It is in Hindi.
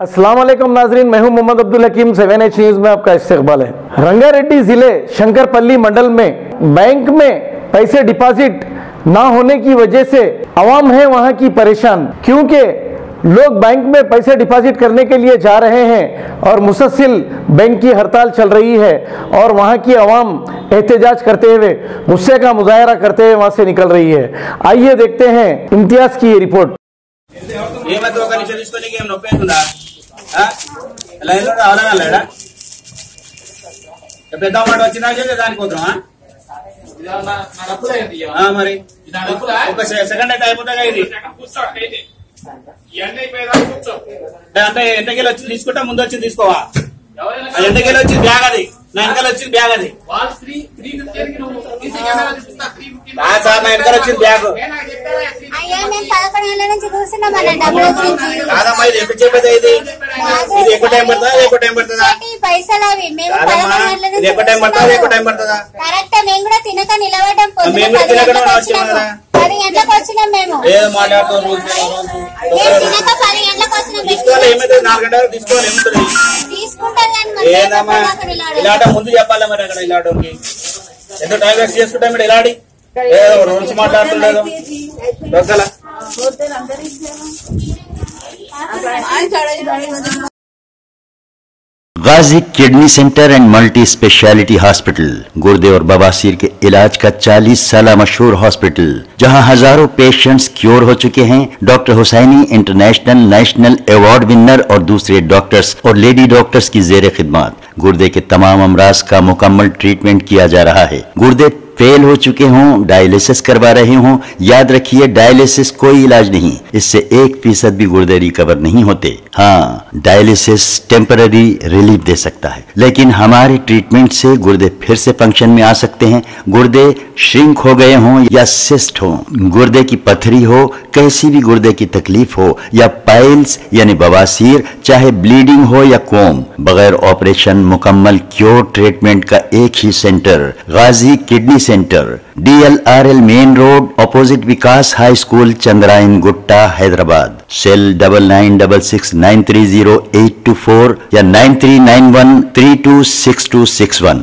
अस्सलाम वालेकुम नाजरीन, मैं हूं मोहम्मद अब्दुल हकीम। 7H न्यूज में आपका इस्तकबाल है। रंगारेड्डी जिले शंकरपल्ली मंडल में बैंक में पैसे डिपॉजिट ना होने की वजह से आवाम है वहां की परेशान, क्योंकि लोग बैंक में पैसे डिपॉजिट करने के लिए जा रहे हैं और मुसलसल बैंक की हड़ताल चल रही है और वहां की आवाम एहतजाज करते हुए गुस्से का मुजाहरा करते हुए वहां से निकल रही है। आइए देखते हैं इम्तियाज की ये रिपोर्ट। మరి సెకండ్ అయితే అయిపోతా ఇది అంటే ఎంతకెళ్ళి వచ్చి తీసుకుంటా, ముందు వచ్చి తీసుకోవా? ఎంతకెళ్ళి వచ్చి బ్యాగ్ అది, నా వెనకాల వచ్చింది బ్యాగ్ అది సార్, నా వెనకాల వచ్చింది బ్యాగ్ కాదమ్మా. ఇది ఎంత చెప్పేది? ఇది ఎక్కువ టైం పడుతుందా? ఎక్కువ టైం పడుతుందా? ఇది ఎక్కువ టైం పడుతుందా? ఎక్కువ టైం పడుతుందా? మేము కూడా తినక వచ్చాము కదా. ఏదో మాట్లాడుతూ తీసుకోవాలి, ఏమైతే 4 గంటల వరకు తీసుకోవాలి. ఏమవుతుంది? ఏదమ్మా ఇలాంటి ముందు చెప్పాలి మరి. అక్కడ ఇలాంటి ఎంతో టైం వేస్ట్ చేసుకుంటాం మీరు. ఇలాంటి ఏదో రోజు మాట్లాడుతుండదు దొక్కల. Ghazi kidney centre and multi speciality hospital, गुर्दे और बवासीर के इलाज का 40 साल मशहूर हॉस्पिटल, जहां हजारों पेशेंट्स क्योर हो चुके हैं। Doctor Husaini international national award winner और दूसरे डॉक्टर्स और लेडी डॉक्टर्स की जेर खिदमत गुर्दे के तमाम अमराज का मुकम्मल ट्रीटमेंट किया जा रहा है। गुर्दे फेल हो चुके हों, डायलिसिस करवा रहे हों, याद रखिए डायलिसिस कोई इलाज नहीं, इससे 1% भी गुर्दे रिकवर नहीं होते। हाँ, डायलिसिस टेम्पररी रिलीफ दे सकता है, लेकिन हमारे ट्रीटमेंट से गुर्दे फिर से फंक्शन में आ सकते हैं। गुर्दे श्रिंक हो गए हों या सिस्ट हो, गुर्दे की पथरी हो, कैसी भी गुर्दे की तकलीफ हो, या पाइल्स यानी बवासीर, चाहे ब्लीडिंग हो या कोम, बगैर ऑपरेशन मुकम्मल क्योर ट्रीटमेंट का एक ही centre, Ghazi kidney centre, DLRL main road, opposite Vikas high school, Chandrayangutta, Hyderabad. Cell 9966930824 या 9391326261।